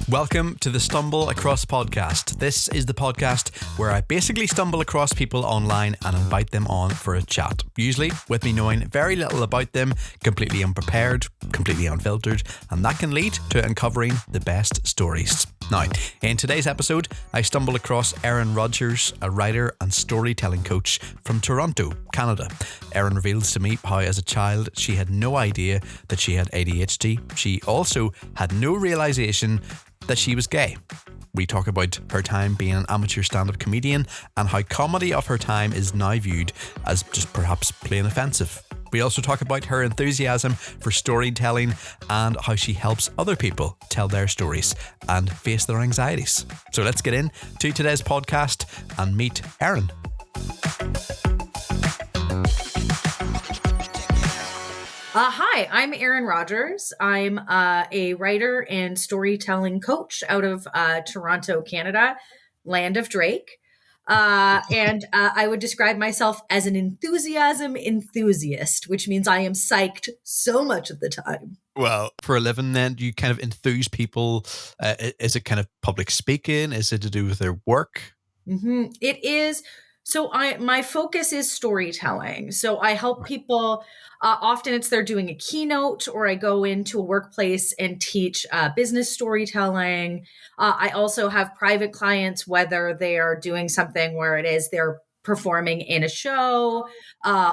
Welcome to the Stumble Across podcast. This is the podcast where I basically stumble across people online and invite them on for a chat. Usually with me knowing very little about them, completely unprepared, completely unfiltered, and that can lead to uncovering the best stories. Now, in today's episode, I stumble across Erin Rodgers, a writer and storytelling coach from Toronto, Canada. Erin reveals to me how as a child she had no idea that she had ADHD. She also had no realisation that she was gay. We talk about her time being an amateur stand-up comedian and how comedy of her time is now viewed as just perhaps plain offensive. We also talk about her enthusiasm for storytelling and how she helps other people tell their stories and face their anxieties. So let's get into today's podcast and meet Erin. Hi, I'm Erin Rodgers. I'm a writer and storytelling coach out of Toronto, Canada, land of Drake. And I would describe myself as an enthusiasm enthusiast, which means I am psyched so much of the time. Well, for a living then, do you kind of enthuse people? Is it kind of public speaking? Is it to do with their work? Mm-hmm. It is. So my focus is storytelling. So I help people, often it's they're doing a keynote or I go into a workplace and teach business storytelling. I also have private clients, whether they are doing something where it is they're performing in a show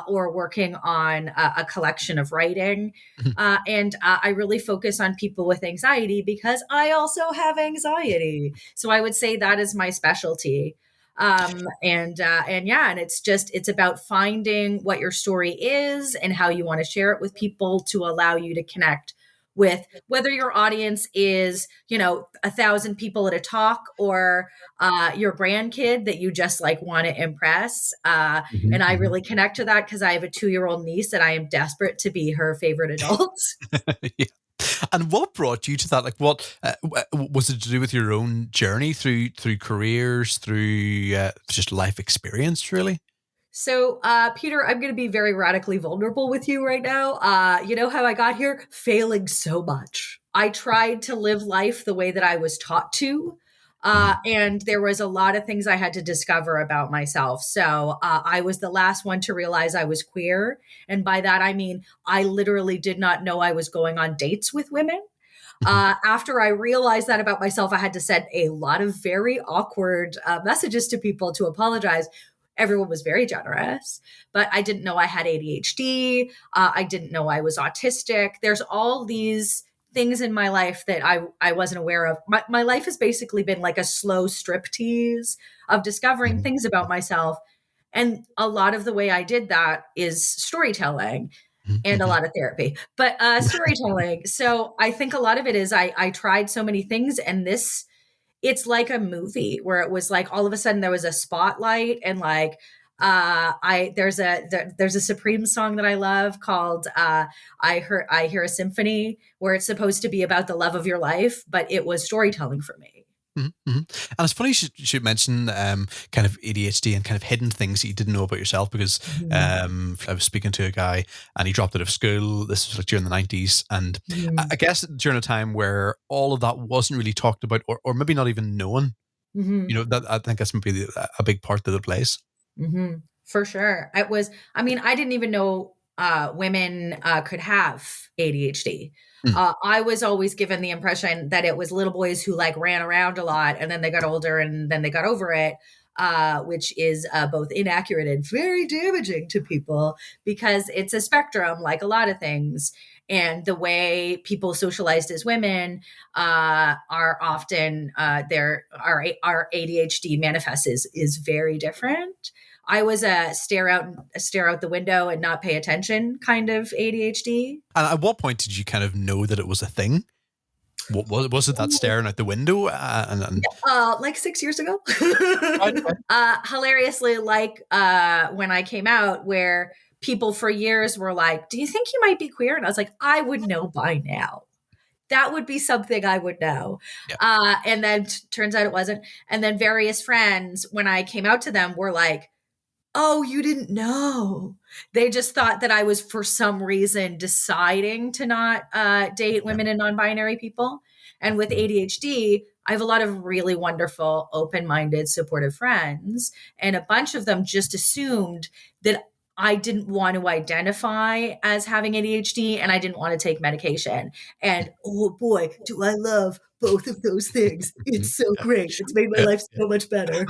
or working on a collection of writing. And I really focus on people with anxiety because I also have anxiety. So I would say that is my specialty. And it's about finding what your story is and how you want to share it with people to allow you to connect with whether your audience is, 1,000 people at a talk or your grandkid that you just want to impress. And I really connect to that because I have a 2-year-old niece and I am desperate to be her favorite adult. Yeah. And what brought you to that? Like, what was it to do with your own journey through careers, through just life experience, really? So, Peter, I'm going to be very radically vulnerable with you right now. You know how I got here? Failing so much. I tried to live life the way that I was taught to. And there was a lot of things I had to discover about myself. So I was the last one to realize I was queer. And by that, I mean, I literally did not know I was going on dates with women. After I realized that about myself, I had to send a lot of very awkward messages to people to apologize. Everyone was very generous, but I didn't know I had ADHD. I didn't know I was autistic. There's all these things in my life that I wasn't aware of. My life has basically been like a slow striptease of discovering things about myself. And a lot of the way I did that is storytelling and a lot of therapy, but storytelling. So I think a lot of it is I tried so many things and it's like a movie where it was like all of a sudden there was a spotlight and there's a Supreme song that I love called I Hear a Symphony, where it's supposed to be about the love of your life, but it was storytelling for me. Mm-hmm. And it's funny you should mention kind of ADHD and kind of hidden things that you didn't know about yourself, because I was speaking to a guy and he dropped out of school. This was like during the 90s. And I guess during a time where all of that wasn't really talked about or maybe not even known, that I think that's maybe a big part that it plays. Mm-hmm. For sure. I didn't even know women could have ADHD. I was always given the impression that it was little boys who ran around a lot and then they got older and then they got over it, which is both inaccurate and very damaging to people because it's a spectrum like a lot of things. And the way people socialized as women are often our ADHD manifests is very different. I was a stare out the window and not pay attention kind of ADHD. And at what point did you kind of know that it was a thing? What was it, that staring out the window? Like 6 years ago. Hilariously, when I came out, where people for years were like, "Do you think you might be queer?" And I was like, "I would know by now. That would be something I would know." Yeah. And then turns out it wasn't. And then various friends, when I came out to them, were like, Oh, you didn't know. They just thought that I was, for some reason, deciding to not date Yeah. women and non-binary people. And with ADHD, I have a lot of really wonderful, open-minded, supportive friends. And a bunch of them just assumed that I didn't want to identify as having ADHD and I didn't want to take medication. And oh boy, do I love both of those things. It's so great. It's made my Yeah. life so much better.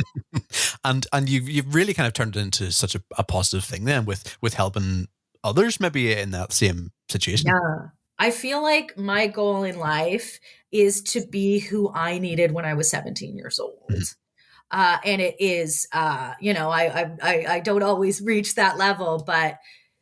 And you've really kind of turned it into such a positive thing then with helping others maybe in that same situation. Yeah. I feel like my goal in life is to be who I needed when I was 17 years Mhm. old. And it is, I don't always reach that level, but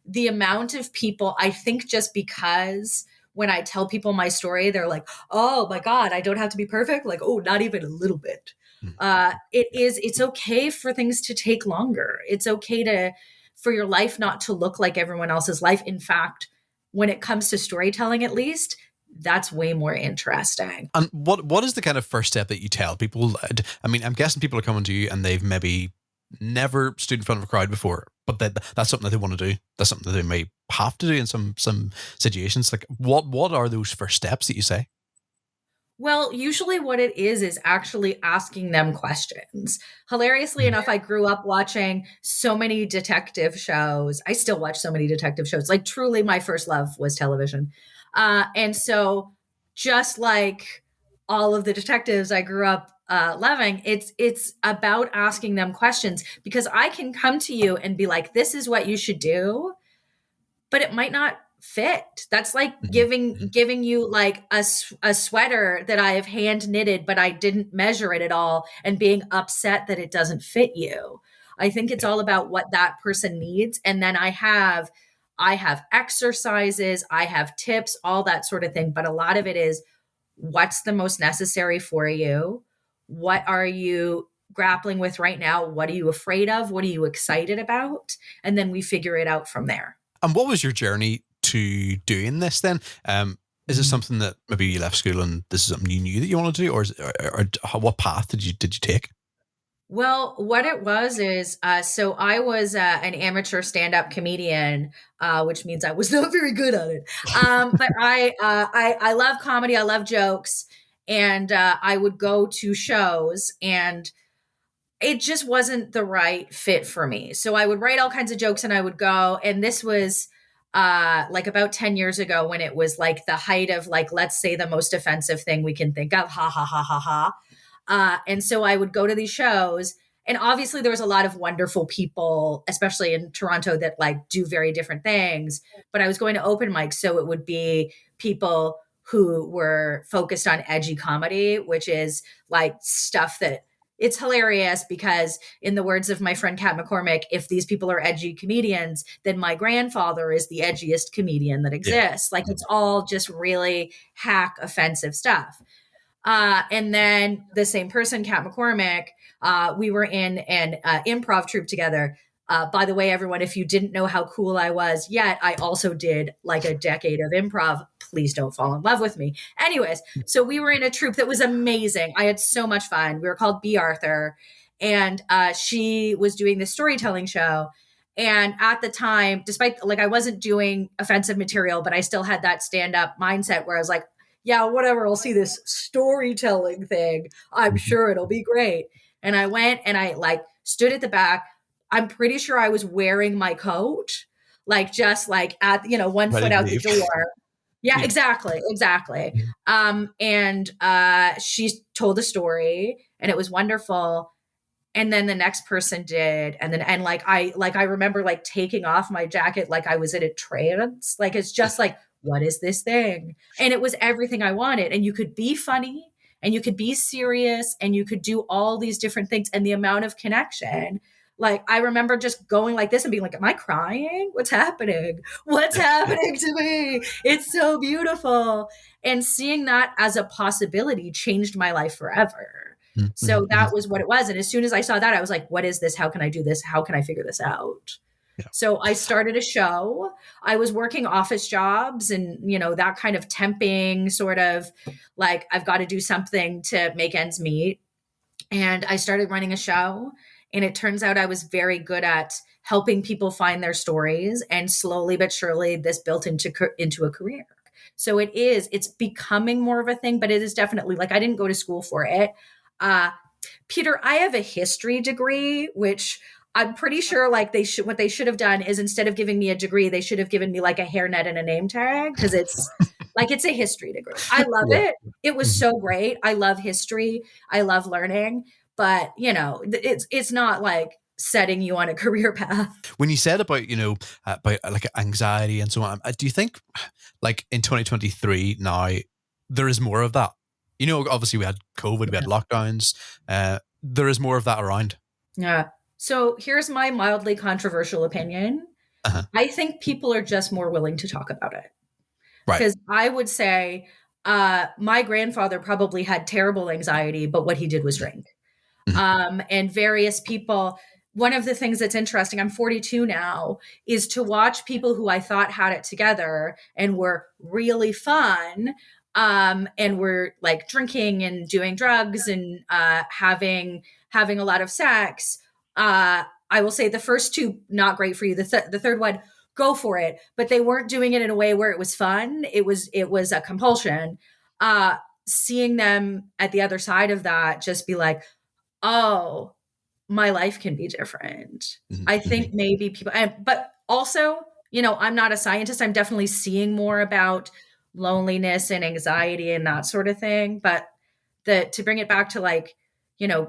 the amount of people, I think just because when I tell people my story, they're like, oh my God, I don't have to be perfect. Like, oh, not even a little bit. Mhm. It's okay for things to take longer. It's okay for your life not to look like everyone else's life. In fact, when it comes to storytelling, at least, that's way more interesting. And what is the kind of first step that you tell people? I mean, I'm guessing people are coming to you and they've maybe never stood in front of a crowd before, but that's something that they want to do. That's something that they may have to do in some situations. Like, what are those first steps that you say? Well, usually what it is actually asking them questions. Hilariously Mhm. enough, I grew up watching so many detective shows. I still watch so many detective shows. Like, truly, my first love was television. And so, just like all of the detectives I grew up loving, it's about asking them questions because I can come to you and be like, "This is what you should do," but it might not fit. That's like Mhm. giving you like a sweater that I have hand knitted, but I didn't measure it at all, and being upset that it doesn't fit you. I think it's Yeah. all about what that person needs, and then I have exercises, I have tips, all that sort of thing. But a lot of it is what's the most necessary for you? What are you grappling with right now? What are you afraid of? What are you excited about? And then we figure it out from there. And what was your journey to doing this then? Is it something that maybe you left school and this is something you knew that you wanted to do, or what path did you take? Well, what it was is, so I was an amateur stand-up comedian, which means I was not very good at it. But I love comedy. I love jokes, and I would go to shows, and it just wasn't the right fit for me. So I would write all kinds of jokes, and I would go, and this was like about 10 years ago when it was like the height of like, let's say the most offensive thing we can think of, ha ha ha ha ha. And so I would go to these shows. And obviously, there was a lot of wonderful people, especially in Toronto, that like do very different things. But I was going to open mics. So it would be people who were focused on edgy comedy, which is like stuff that it's hilarious because, in the words of my friend Kat McCormick, if these people are edgy comedians, then my grandfather is the edgiest comedian that Yeah. exists. Like, it's all just really hack offensive stuff. And then the same person, Kat McCormick, we were in an improv troupe together. By the way, everyone, if you didn't know how cool I was yet, I also did like a decade of improv. Please don't fall in love with me. Anyways, so we were in a troupe that was amazing. I had so much fun. We were called B. Arthur, and she was doing this storytelling show. And at the time, despite like I wasn't doing offensive material, but I still had that stand up mindset where I was like, yeah, whatever, I'll see this storytelling thing. I'm Mhm. sure it'll be great. And I went and I like stood at the back. I'm pretty sure I was wearing my coat, like just like at, one Ready foot to out the leave. door. Yeah, Yeah. exactly, exactly. Mhm. And she told a story and it was wonderful. And then the next person did, and like I remember like taking off my jacket like I was in a trance. Like, it's just like, what is this thing? And it was everything I wanted. And you could be funny and you could be serious and you could do all these different things, and the amount of connection. Like, I remember just going like this and being like, am I crying? What's happening? What's happening to me? It's so beautiful. And seeing that as a possibility changed my life forever. Mhm. So Mhm. that was what it was. And as soon as I saw that, I was like, what is this? How can I do this? How can I figure this out? Yeah. So I started a show. I was working office jobs and, that kind of temping sort of like, I've got to do something to make ends meet. And I started running a show. And it turns out I was very good at helping people find their stories. And slowly but surely, this built into a career. So it's becoming more of a thing, but it is definitely like I didn't go to school for it. Peter, I have a history degree, which I'm pretty sure like what they should have done is instead of giving me a degree, they should have given me like a hairnet and a name tag, because it's a history degree. I love it. It was so great. I love history. I love learning, but it's not like setting you on a career path. When you said about, about like anxiety and so on, do you think like in 2023 now, there is more of that? Obviously we had COVID, we had lockdowns. There is more of that around. Yeah. So here's my mildly controversial opinion. I think people are just more willing to talk about it. Right. Because I would say my grandfather probably had terrible anxiety, but what he did was drink. And various people, one of the things that's interesting, I'm 42 now, is to watch people who I thought had it together and were really fun, and were like drinking and doing drugs and having a lot of sex. I will say the first two, not great for you. The third one, go for it. But they weren't doing it in a way where it was fun. It was a compulsion. Seeing them at the other side of that, just be like, oh, my life can be different. I think maybe people, but also, I'm not a scientist. I'm definitely seeing more about loneliness and anxiety and that sort of thing. But to bring it back to like,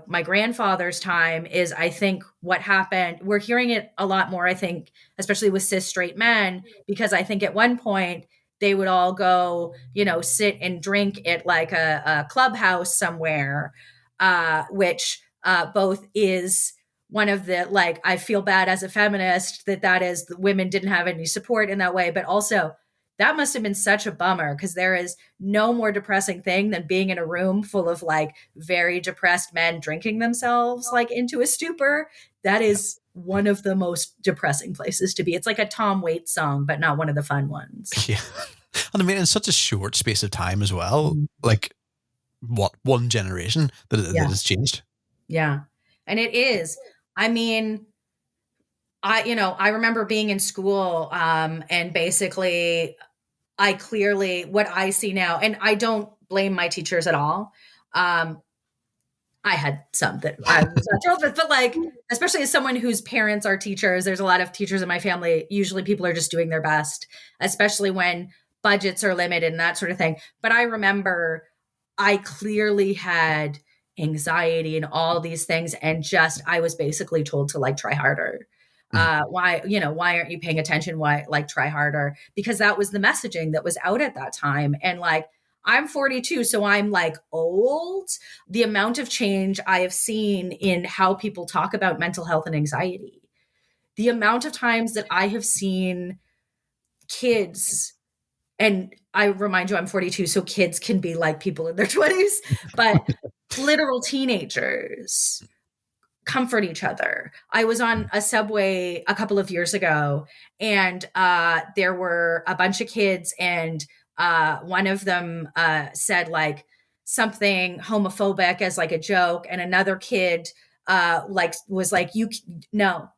my grandfather's time is, I think what happened, we're hearing it a lot more, I think, especially with cis straight men, because I think at one point they would all go, sit and drink at like a clubhouse somewhere, which both is one of the, like, I feel bad as a feminist that is, the women didn't have any support in that way, but also that must have been such a bummer, because there is no more depressing thing than being in a room full of like very depressed men drinking themselves like into a stupor. That is one of the most depressing places to be. It's like a Tom Waits song, but not one of the fun ones. Yeah. And I mean, in such a short space of time as well, like what, one generation that has changed. Yeah. And it is, I mean, I remember being in school, and basically what I see now, and I don't blame my teachers at all. I had some that I was not thrilled with, but like, especially as someone whose parents are teachers, there's a lot of teachers in my family. Usually people are just doing their best, especially when budgets are limited and that sort of thing. But I remember I clearly had anxiety and all these things, and I was basically told to like try harder. Why aren't you paying attention? Why, like, try harder? Because that was the messaging that was out at that time. And like, I'm 42, so I'm like old. The amount of change I have seen in how people talk about mental health and anxiety, the amount of times that I have seen kids, and I remind you, I'm 42, so kids can be like people in their 20s, but literal teenagers comfort each other. I was on a subway a couple of years ago, and there were a bunch of kids, and one of them said like something homophobic as like a joke, and another kid was like, no,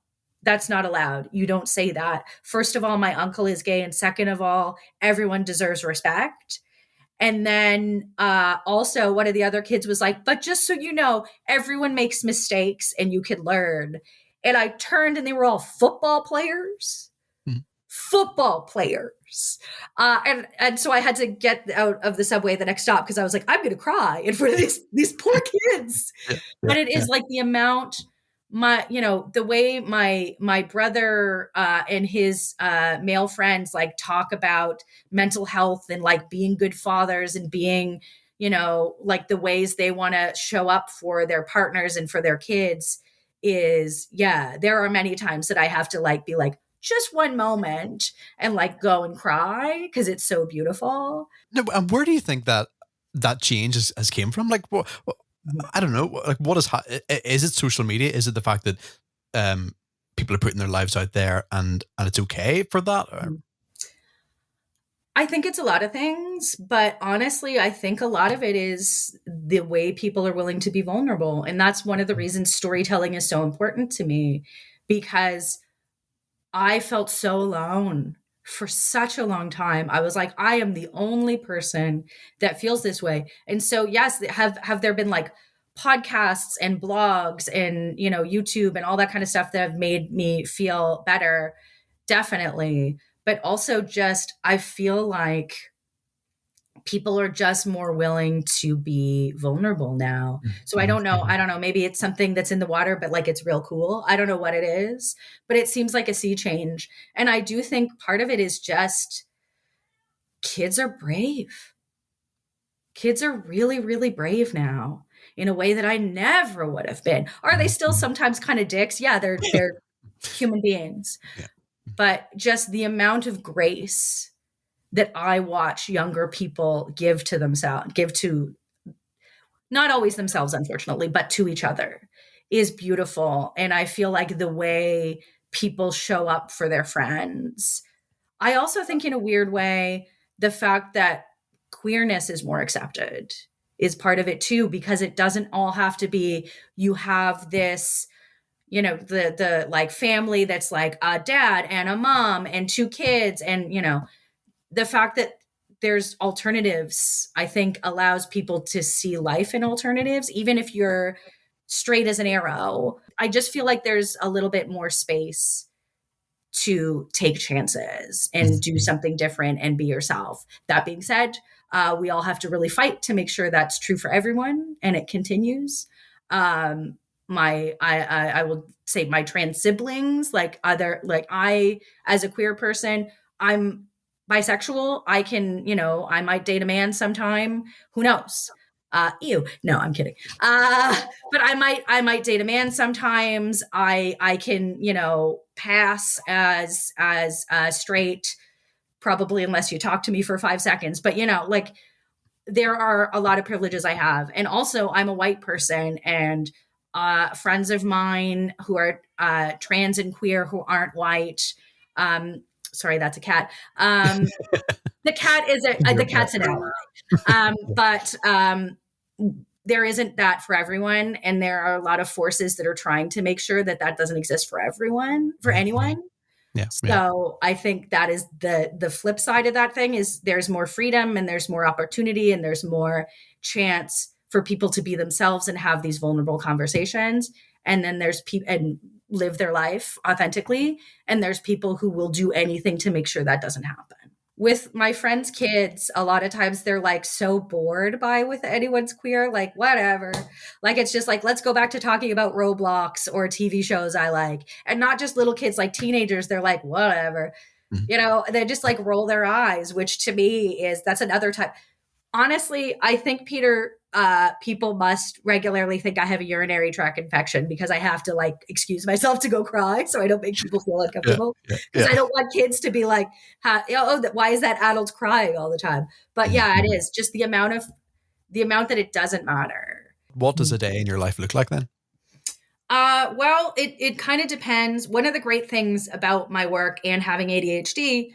that's not allowed. You don't say that. First of all, my uncle is gay, and second of all, everyone deserves respect. And then also one of the other kids was like, but just so you know, everyone makes mistakes and you can learn. And I turned, and they were all football players. Football players. And so I had to get out of the subway at the next stop, because I was like, I'm going to cry in front of these poor kids. But it is like the amount, the way my brother and his male friends like talk about mental health and like being good fathers and being, like the ways they want to show up for their partners and for their kids is, there are many times that I have to like be like, just one moment, and like go and cry, because it's so beautiful. No, and where do you think that change has came from? Like, what, I don't know. Like, what is it social media? Is it the fact that people are putting their lives out there and it's okay for that? Or? I think it's a lot of things, but honestly, I think a lot of it is the way people are willing to be vulnerable. And that's one of the reasons storytelling is so important to me, because I felt so alone for such a long time. I was like, I am the only person that feels this way. And so, yes, have there been like podcasts and blogs and, YouTube and all that kind of stuff that have made me feel better? Definitely. But also just, I feel like people are just more willing to be vulnerable now. So I don't know. I don't know. Maybe it's something that's in the water, but like it's real cool. I don't know what it is, but it seems like a sea change. And I do think part of it is just kids are brave. Kids are really, really brave now in a way that I never would have been. Are they still sometimes kind of dicks? Yeah, they're human beings. Yeah. But just the amount of grace that I watch younger people give to themselves, give to not always themselves, unfortunately, but to each other is beautiful. And I feel like the way people show up for their friends. I also think in a weird way, the fact that queerness is more accepted is part of it too, because it doesn't all have to be, you have this, the like family that's like a dad and a mom and two kids. And, the fact that there's alternatives, I think allows people to see life in alternatives, even if you're straight as an arrow. I just feel like there's a little bit more space to take chances and do something different and be yourself. That being said, we all have to really fight to make sure that's true for everyone and it continues. I will say my trans siblings, I, as a queer person, I'm bisexual. I can, I might date a man sometime. Who knows? Ew. No, I'm kidding. But I might date a man sometimes. I can, pass as straight, probably unless you talk to me for 5 seconds. But there are a lot of privileges I have, and also I'm a white person, and friends of mine who are trans and queer who aren't white. Sorry, that's a cat. The cat's an ally. But there isn't that for everyone. And there are a lot of forces that are trying to make sure that doesn't exist for everyone, for anyone. Yeah. So I think that is the flip side of that thing is there's more freedom and there's more opportunity and there's more chance for people to be themselves and have these vulnerable conversations. And then there's people and live their life authentically. And there's people who will do anything to make sure that doesn't happen. With my friends' kids, a lot of times they're like so bored by with anyone's queer, like whatever. Like it's just like, let's go back to talking about Roblox or TV shows I like. And not just little kids, like teenagers, they're like, whatever. They just like roll their eyes, which to me that's another type. Honestly, I think, Peter, people must regularly think I have a urinary tract infection because I have to like excuse myself to go cry so I don't make people feel uncomfortable. Because I don't want kids to be like, why is that adult crying all the time? But yeah, it is just the amount that it doesn't matter. What does a day in your life look like then? Well, it kind of depends. One of the great things about my work and having ADHD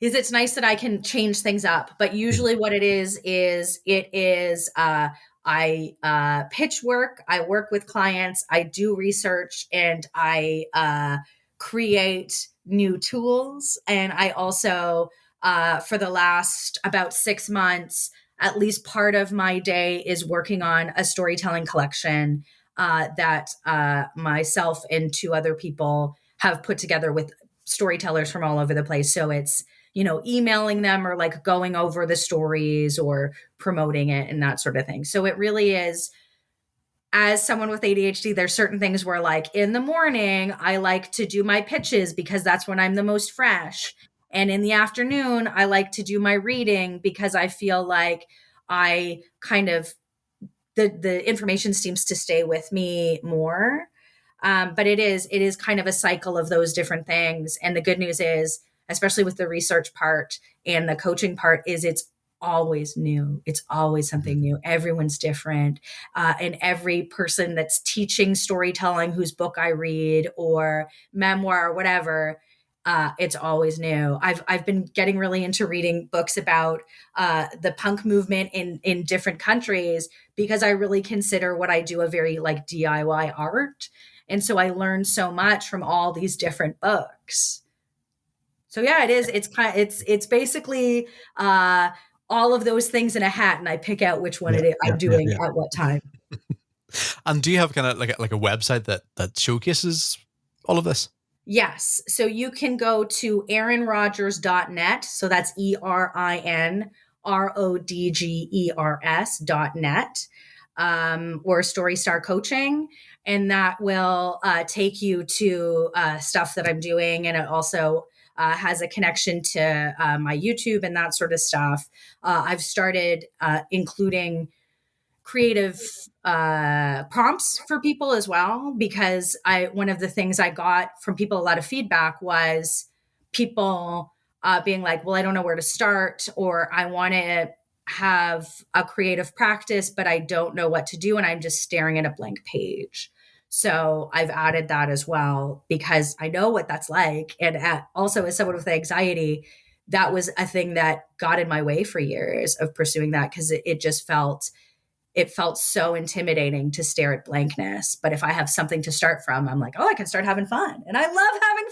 is it's nice that I can change things up. But usually what it is I pitch work, I work with clients, I do research, and I create new tools. And I also, for the last about 6 months, at least part of my day is working on a storytelling collection that myself and 2 other people have put together with storytellers from all over the place. So it's, emailing them or like going over the stories or promoting it and that sort of thing. So it really is, as someone with ADHD, there's certain things where like in the morning, I like to do my pitches because that's when I'm the most fresh. And in the afternoon, I like to do my reading because I feel like I kind of, the information seems to stay with me more. But it is kind of a cycle of those different things. And the good news is, especially with the research part and the coaching part, is it's always new. It's always something new. Everyone's different. And every person that's teaching storytelling, whose book I read or memoir or whatever, it's always new. I've been getting really into reading books about the punk movement in different countries, because I really consider what I do a very like DIY art. And so I learned so much from all these different books. So yeah, it is. It's basically all of those things in a hat, and I pick out which one I'm doing at what time. And do you have kind of like a website that showcases all of this? Yes. So you can go to erinrodgers.net. So that's ERINRODGERS.net, or Story Star Coaching. And that will take you to stuff that I'm doing. And it also has a connection to my YouTube and that sort of stuff. I've started including creative prompts for people as well, because one of the things I got from people, a lot of feedback, was people being like, well, I don't know where to start, or I want to have a creative practice, but I don't know what to do, and I'm just staring at a blank page. So I've added that as well, because I know what that's like. And also, as someone with anxiety, that was a thing that got in my way for years of pursuing that, because it just felt so intimidating to stare at blankness. But if I have something to start from, I'm like, oh, I can start having fun. And I love having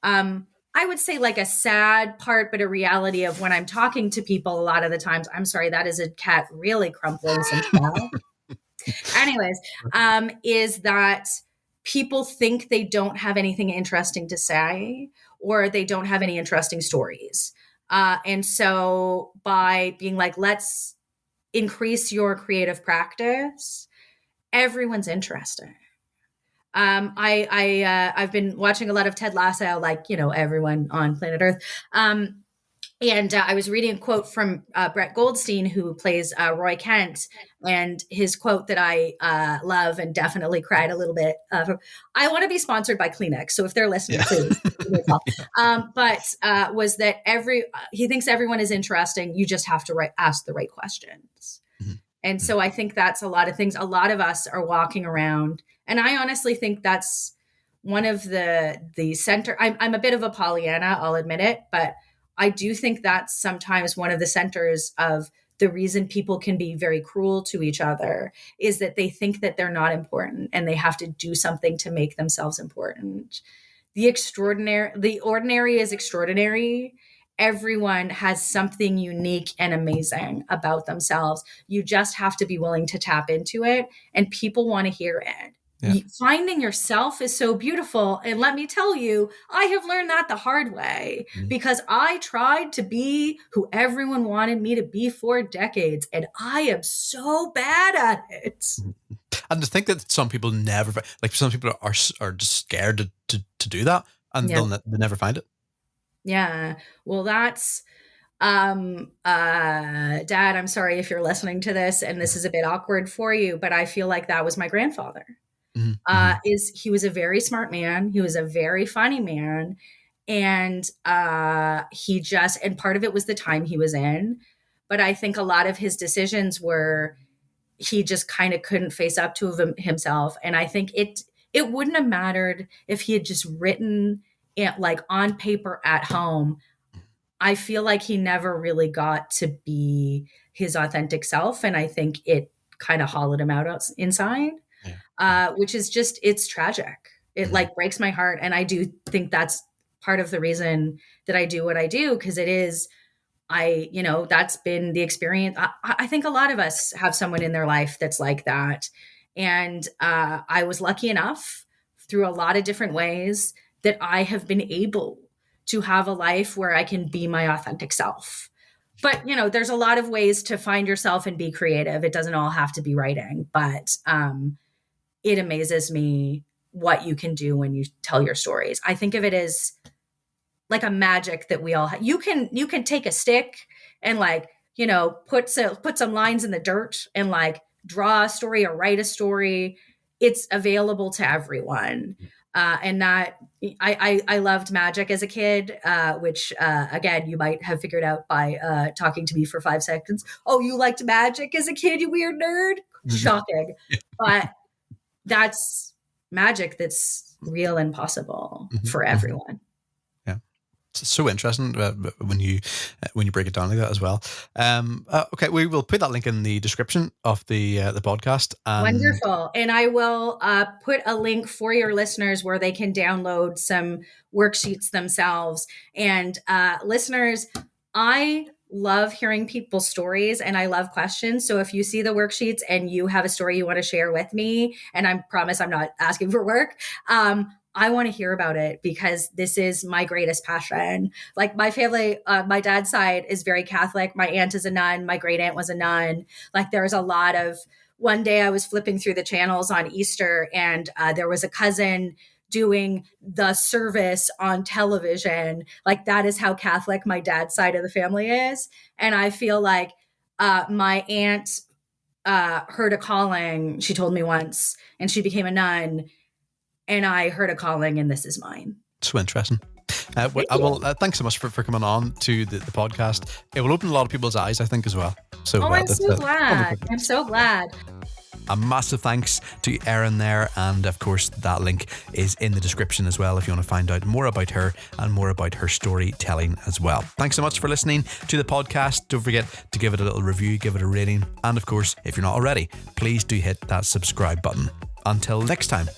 fun. I would say like a sad part, but a reality of when I'm talking to people, a lot of the times, I'm sorry, that is a cat really crumpling some stuff. Anyways, is that people think they don't have anything interesting to say, or they don't have any interesting stories. And so by being like, let's increase your creative practice, everyone's interested. I've been watching a lot of Ted Lasso, like, everyone on planet Earth. And I was reading a quote from Brett Goldstein, who plays Roy Kent, and his quote that I love and definitely cried a little bit. I want to be sponsored by Kleenex, so if they're listening, please. But was that he thinks everyone is interesting. You just have to ask the right questions. Mm-hmm. And so I think that's a lot of things. A lot of us are walking around, and I honestly think that's one of the center. I'm a bit of a Pollyanna, I'll admit it, but I do think that's sometimes one of the centers of the reason people can be very cruel to each other, is that they think that they're not important and they have to do something to make themselves important. The ordinary is extraordinary. Everyone has something unique and amazing about themselves. You just have to be willing to tap into it, and people want to hear it. Yeah. Finding yourself is so beautiful. And let me tell you, I have learned that the hard way, because I tried to be who everyone wanted me to be for decades, and I am so bad at it. And to think that some people some people are just scared to do that, and they never find it. Yeah. Well, that's Dad, I'm sorry if you're listening to this and this is a bit awkward for you, but I feel like that was my grandfather. Mm-hmm. He was a very smart man. He was a very funny man. And and part of it was the time he was in. But I think a lot of his decisions were, he just kind of couldn't face up to himself. And I think it wouldn't have mattered if he had just written it like on paper at home. I feel like he never really got to be his authentic self. And I think it kind of hollowed him out inside. Which is just, it's tragic. It like breaks my heart. And I do think that's part of the reason that I do what I do, because it is, that's been the experience. I think a lot of us have someone in their life that's like that. And I was lucky enough through a lot of different ways that I have been able to have a life where I can be my authentic self. But, there's a lot of ways to find yourself and be creative. It doesn't all have to be writing, but it amazes me what you can do when you tell your stories. I think of it as like a magic that we all have. You can take a stick and put some lines in the dirt and draw a story or write a story. It's available to everyone. And that I loved magic as a kid, which again, you might have figured out by talking to me for 5 seconds. Oh, you liked magic as a kid, you weird nerd? Shocking. But that's magic that's real and possible for everyone. So interesting when you break it down like that as well. Okay, we will put that link in the description of the podcast. And wonderful. And I will put a link for your listeners where they can download some worksheets themselves. And listeners, I love hearing people's stories and I love questions. So if you see the worksheets and you have a story you want to share with me, and I promise I'm not asking for work, I want to hear about it because this is my greatest passion. Like my family, my dad's side is very Catholic. My aunt is a nun. My great aunt was a nun. Like there's a lot of, one day I was flipping through the channels on Easter and there was a cousin doing the service on television. Like that is how Catholic my dad's side of the family is. And I feel like my aunt heard a calling, she told me once, and she became a nun. And I heard a calling and this is mine. So interesting. Thanks so much for coming on to the podcast. It will open a lot of people's eyes, I think, as well. So, I'm so glad. I'm so glad. A massive thanks to Erin there. And of course, that link is in the description as well if you want to find out more about her and more about her storytelling as well. Thanks so much for listening to the podcast. Don't forget to give it a little review, give it a rating. And of course, if you're not already, please do hit that subscribe button. Until next time.